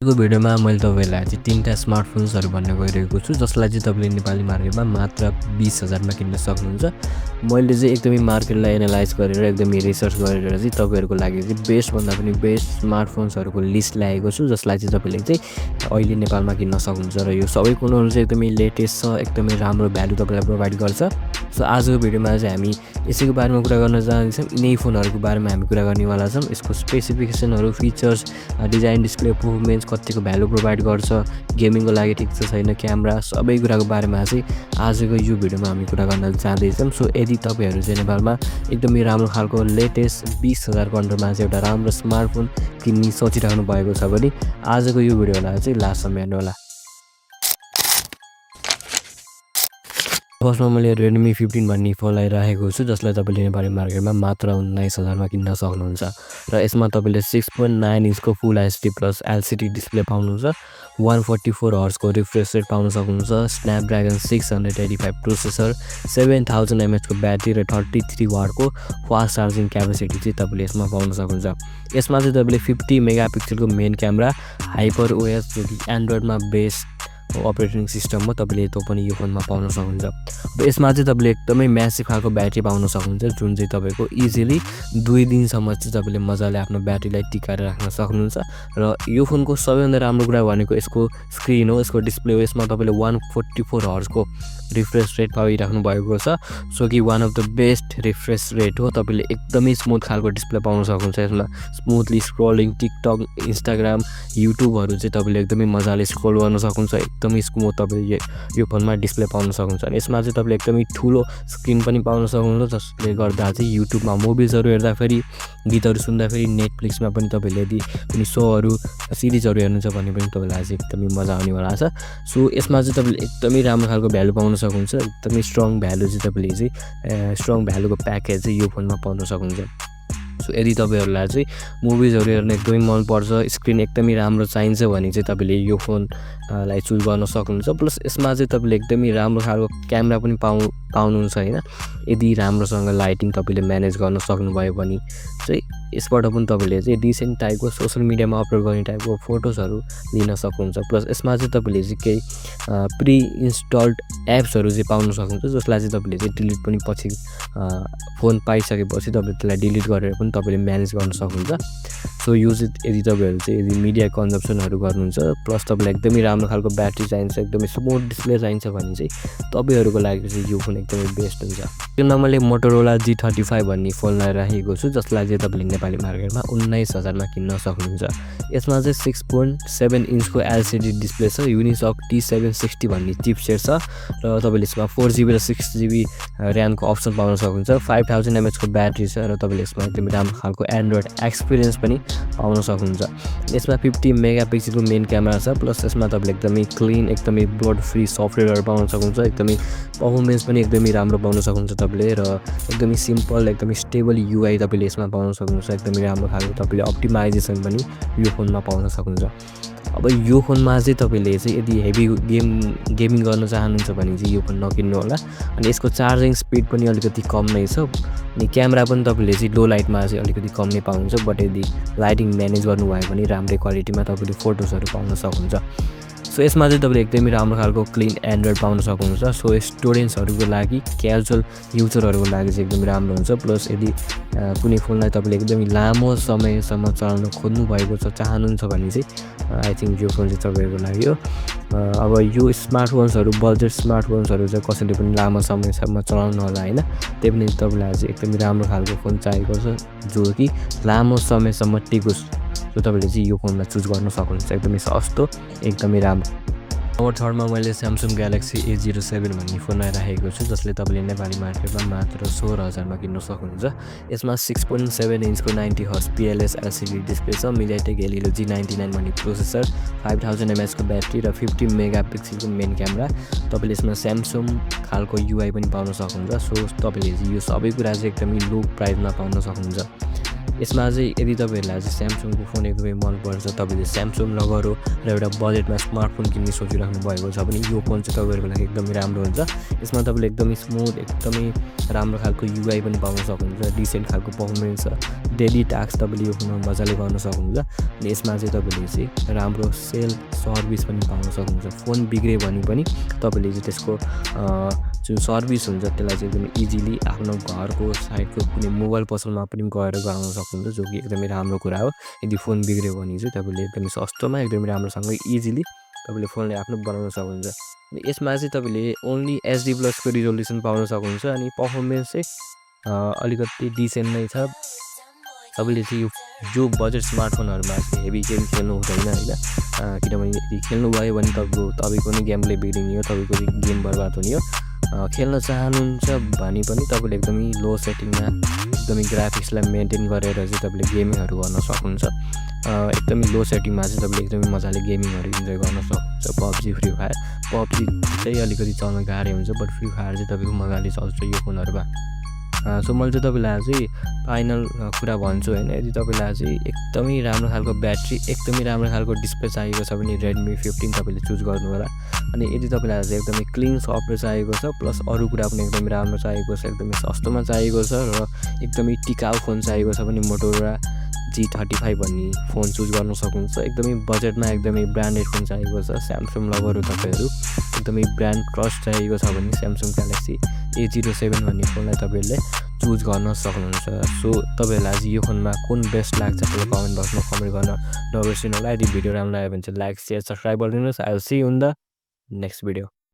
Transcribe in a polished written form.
यो भिडियोमा मैले तपाईहरुलाई चाहिँ तीनटा स्मार्टफोन्सहरु भन्न गइरहेको छु जसलाई चाहिँ तपाईले नेपाली मार्केटमा मात्र 20,000 मा किन्न सक्नुहुन्छ। मैले चाहिँ एकदमै मार्केटलाई एनालाइज गरेर एकदमै रिसर्च गरेर चाहिँ तपाईहरुको लागि चाहिँ बेस्ट भन्दा पनि बेस्ट स्मार्टफोन्सहरुको लिस्ट ल्याएको छु जसलाई चाहिँ तपाईले चाहिँ अहिले नेपालमा किन्न सक्नुहुन्छ र यो सबै कुराहरु चाहिँ एकदमै लेटेस्ट छ, एकदमै राम्रो भ्यालु तपाईलाई प्रोवाइड गर्छ। सो आजको भिडियोमा चाहिँ हामी यसैको बारेमा कुरा गर्न जाँदैछौँ। यिनै फोनहरुको बारेमा हामी कुरा गर्नेवाला छौँ। यसको स्पेसिफिकेसनहरु, फिचर्स, डिजाइन, डिस्प्ले, परफर्मेन्स, कतिको भ्यालु प्रोवाइड गर्छ, गेमिङको लागि ठिक छ छैन, क्यामेरा, सबै कुराको बारेमा चाहिँ आजको यो भिडियोमा हामी कुरा गर्न जाँदैछौँ। सो यदि तपाईहरु चाहिँ नेपालमा एकदमै राम्रो खालको लेटेस्ट 20,000 को अन्डरमा चाहिँ एउटा राम्रो स्मार्टफोन किन्ने सोचिराख्नु भएको छ भने आजको यो भिडियोलाई चाहिँ लास्टसम्म हेर्नुहोला। फर्स्टमा मैले Redmi 15 भन्ने फोनलाई राखेको छु जसलाई तपाईले नेपाली मार्केटमा मात्र 19,000 मा किन्न सक्नुहुन्छ र यसमा तपाईले 6.9 इन्चको फुल एचडी प्लस एलसीडी डिस्प्ले पाउनुहुन्छ, 144 हर्ज को रिफ्रेश रेट पाउन सक्नुहुन्छ, स्न्यापड्रागन 685 प्रोसेसर, 7000 mAh को ब्याट्री र 33 वाट को फास्ट चार्जिङ क्यापेसिटी चाहिँ तपाईले यसमा पाउन सक्नुहुन्छ। यसमा चाहिँ तपाईले 50 मेगापिक्सलको मेन क्यामेरा, हाइपर ओएस जो कि एन्ड्रोइडमा बेस्ड अपरेटिङ सिस्टम हो, तपाईले त्यो पनि यो फोनमा पाउन सक्नुहुन्छ। अब यसमा चाहिँ तपाईले एकदमै म्यासिभ खालको ब्याट्री पाउन सक्नुहुन्छ जुन चाहिँ तपाईको इजिली 2 दिनसम्म चाहिँ तपाईले मजाले आफ्नो ब्याट्रीलाई टिकाएर राख्न सक्नुहुन्छ। र यो फोनको सबैभन्दा राम्रो कुरा भनेको यसको स्क्रिन हो, यसको डिस्प्ले हो। यसमा तपाईले 144 हर्ज को रिफ्रेश रेट पाइराख्नु भएको छ, सो कि one of the best refresh rate हो। तपाईले एकदमै स्मुथ खालको डिस्प्ले पाउन सक्नुहुन्छ। यसमा स्मुथली स्क्रोलिङ, टिकटक, इन्स्टाग्राम, युट्युबहरु चाहिँ तपाईले एकदमै मजाले स्क्रोल गर्न सक्नुहुन्छ। एकदमै स्मुथ तपाईले यो फोनमा डिस्प्ले पाउन सक्नुहुन्छ। अनि यसमा चाहिँ तपाईले एकदमै ठुलो स्क्रिन पनि पाउन सक्नुहुन्छ जसले गर्दा चाहिँ युट्युबमा मुभिजहरु हेर्दा फेरि, गीतहरु सुन्दा फेरि, नेटफ्लिक्समा पनि तपाईले यदि कुनै शोहरु, सिरिजहरु हेर्नुहुन्छ भने पनि तपाईलाई चाहिँ एकदमै मजा आउनेवाला छ। सो यसमा चाहिँ तपाईले एकदमै राम्रो खालको भ्यालु पाउन सक्नुहुन्छ। एकदमै स्ट्रङ भ्यालु चाहिँ तपाईले चाहिँ स्ट्रङ भ्यालुको प्याकेज चाहिँ यो फोनमा पाउन सक्नुहुन्छ। सो यदि तपाईहरुलाई चाहिँ मुभिजहरु हेर्न एकदमै मन पर्छ, स्क्रिन एकदमै राम्रो चाहिन्छ भने चाहिँ तपाईले यो फोन लाई चुज गर्न सक्नुहुन्छ। प्लस यसमा चाहिँ तपाईले एकदमै राम्रो खालको क्यामेरा पनि पाउनुहुन्छ हैन। यदि राम्रोसँग लाइटिङ तपाईले म्यानेज गर्न सक्नुभयो भने चाहिँ यसबाट पनि तपाईले चाहिँ डिसेन्ट टाइपको सोशल मिडियामा अपलोड गर्ने टाइपको फोटोजहरु लिन सक्नुहुन्छ। प्लस यसमा चाहिँ तपाईले चाहिँ केही प्री इन्स्टल्ड एप्सहरु चाहिँ पाउन सक्नुहुन्छ जसलाई चाहिँ तपाईले चाहिँ डिलिट पनि पछि फोन पाइसकेपछि तपाईले त्यसलाई डिलिट गरेर पनि तपाईले म्यानेज गर्न सक्नुहुन्छ। सो यो चाहिँ यदि तपाईहरु चाहिँ यदि मिडिया कन्जम्पसनहरु गर्नुहुन्छ, प्लस तपाईलाई एकदमै राम्रो खालको ब्याट्री चाहिन्छ, एकदमै स्मुथ डिस्प्ले चाहिन्छ भने चाहिँ तपाईहरुको लागि चाहिँ यो फोन एकदमै बेस्ट हुन्छ। यो मैले Motorola G35 भन्ने फोनलाई राखेको छु जसलाई चाहिँ तपाईले नेपाली मार्केटमा 19,000 मा किन्न सक्नुहुन्छ। यसमा चाहिँ 6.7 इन्चको एलसीडी डिस्प्ले छ, युनिसक T760 भन्ने चिपसेट छ र तपाईले यसमा 4GB र 6GB र्यामको अप्सन पाउन सक्नुहुन्छ। 5000 mAh को ब्याट्री छ र तपाईले यसमा एकदमै राम्रो खालको एन्ड्रोइड एक्सपिरियन्स पनि पाउन सक्नुहुन्छ। यसमा 50 मेगापिक्सलको मेन क्यामेरा छ, प्लस यसमा तपाईले एकदमै क्लिन, एकदमै ब्लड फ्री सफ्टवेयरहरु पाउन सक्नुहुन्छ। एकदमै परफर्मेन्स पनि एकदमै राम्रो पाउन सक्नुहुन्छ तपाईले र एकदमै सिम्पल, एकदमै स्टेबल युआई तपाईले यसमा पाउन सक्नुहुन्छ। एकदमै राम्रो खालको तपाईले अप्टिमाइजेसन पनि यो फोनमा पाउन सक्नुहुन्छ। अब यो फोनमा चाहिँ तपाईले चाहिँ यदि हेभी गेमिङ गर्न चाहनुहुन्छ भने चाहिँ यो फोन नकिन्नु होला। अनि यसको चार्जिङ स्पिड पनि अलिकति कम नै छ अनि क्यामेरा पनि तपाईले चाहिँ लो लाइटमा चाहिँ अलिकति कम नै पाउनुहुन्छ। बट यदि लाइटिङ म्यानेज गर्नुभयो भने राम्रै क्वालिटीमा तपाईले फोटोजहरु पाउन सक्नुहुन्छ। सो यसमा चाहिँ तपाईले एकदमै राम्रो खालको क्लिन एन्ड्रोइड पाउन सक्नुहुन्छ। सो स्टुडेन्ट्सहरुको लागि, क्याजुअल युजरहरुको लागि चाहिँ एकदमै राम्रो हुन्छ। प्लस यदि कुनै फोनलाई तपाईले एकदमै लामो समयसम्म चलाउन खोज्नु भएको छ, चाहनुहुन्छ भने चाहिँ आई थिंक यो फोन चाहिँ तपाईहरुको लागि हो। अब यो स्मार्टफोन्सहरु, बजेट स्मार्टफोन्सहरु चाहिँ कसैले पनि लामो समयसम्म चलाउन होला हैन, त्यही पनि तपाईलाई चाहिँ एकदमै राम्रो खालको फोन चाहिएको छ जो कि लामो समयसम्म टिकोस्। सो तपाईले चाहिँ यो फोनलाई चुज गर्न सक्नुहुन्छ। एकदमै सस्तो, एकदमै राम्रो। नम्बर 3 मा मैले Samsung Galaxy A07 भन्ने फोन राखेको छु जसले तपाईले नेपाली मार्केटमा मात्र 16,000 मा किन्न सक्नुहुन्छ। यसमा 6.7 इन्चको 90 हर्ज PLS LCD डिस्प्ले छ, MediaTek Helio G99 भन्ने प्रोसेसर, 5000 mAh को ब्याट्री र 50 मेगापिक्सलको मेन क्यामेरा। तपाईले यसमा Samsung खालको UI पनि पाउन सक्नुहुन्छ। सो तपाईले यो सबै कुरा चाहिँ एकदमै लो प्राइसमा पाउन सक्नुहुन्छ। यसमा चाहिँ यदि तपाईँहरूलाई चाहिँ स्यामसङको फोन एकदमै मनपर्छ, तपाईँले स्यामसङ लभर हो र एउटा बजेटमा स्मार्टफोन किन्ने सोचिराख्नु भएको छ भने यो फोन चाहिँ तपाईँहरूको लागि एकदमै राम्रो हुन्छ। यसमा तपाईँले एकदमै स्मुथ, एकदमै राम्रो खालको युआई पनि पाउन सक्नुहुन्छ, डिसेन्ट खालको पर्फर्मेन्स छ, डेली टास्क तपाईँले यो फोनमा मजाले गर्न सक्नुहुन्छ। अनि यसमा चाहिँ तपाईँले चाहिँ राम्रो सेल सर्भिस पनि पाउन सक्नुहुन्छ। फोन बिग्रियो भने पनि तपाईँले चाहिँ त्यसको जुन सर्भिस हुन्छ त्यसलाई चाहिँ एकदमै इजिली आफ्नो घरको साइडको कुनै मोबाइल पसलमा पनि गएर गराउन सक्नुहुन्छ, जो कि एकदमै राम्रो कुरा हो। यदि फोन बिग्रियो भने चाहिँ तपाईँले एकदमै सस्तोमा एकदमै राम्रोसँग इजिली तपाईँले फोनलाई आफ्नो बनाउन सक्नुहुन्छ। अनि यसमा चाहिँ तपाईँले ओन्ली HD प्लसको रिजोल्युसन पाउन सक्नुहुन्छ। अनि पर्फर्मेन्स चाहिँ अलिकति डिसेन्ट नै छ। तपाईँले चाहिँ यो जो बजेट स्मार्टफोनहरूमा चाहिँ हेभी गेम खेल्नु हुँदैन होइन, किनभने यदि खेल्नुभयो भने तपाईँको नै गेमले बिग्रिने हो, तपाईँको गेम बर्बाद हुने हो। खेल्न चाहनुहुन्छ भने पनि तपाईँले एकदमै लो सेटिङमा एकदमै ग्राफिक्सलाई मेन्टेन गरेर चाहिँ तपाईँले गेमिङहरू गर्न सक्नुहुन्छ। एकदमै लो सेटिङमा चाहिँ तपाईँले एकदमै मजाले गेमिङहरू इन्जोय गर्न सक्नुहुन्छ। पब्जी, फ्री फायर, पब्जी चाहिँ अलिकति चल्न गाह्रो हुन्छ, बट फ्री फायर चाहिँ तपाईँको मजाले चल्छ यो फोनहरूमा। सो मैले चाहिँ तपाईँलाई चाहिँ फाइनल कुरा भन्छु होइन, यदि तपाईँलाई चाहिँ एकदमै राम्रो खालको ब्याट्री, एकदमै राम्रो खालको डिस्प्ले चाहिएको छ भने Redmi 15 तपाईँले चुज गर्नु होला। अनि यदि तपाईँलाई चाहिँ एकदमै क्लिन सफ्टवेयर चाहिएको छ, प्लस अरू कुरा पनि एकदमै राम्रो चाहिएको छ, एकदमै सस्तोमा चाहिएको छ र एकदमै टिकाउ फोन चाहिएको छ भने Moto G35 भन्ने फोन चुज गर्न सक्नुहुन्छ। एकदमै बजेटमा एकदमै ब्रान्डेड फोन चाहिएको छ, स्यामसङ लभर हो तपाईँहरू, एकदमै ब्रान्ड ट्रस्ट चाहिएको छ भने स्यामसङ ग्यालेक्सी A07 भन्ने फोनलाई तपाईँहरूले चुज गर्न सक्नुहुन्छ। सो तपाईँहरूलाई चाहिँ यो फोनमा कुन बेस्ट लाग्छ त्यसलाई कमेन्ट बक्समा कमेन्ट गर्न नबिर्सिनु होला। यदि भिडियो राम्रो लाग्यो भने चाहिँ लाइक, सेयर, सब्सक्राइब गरिदिनुहोस्। I will see you in the next video.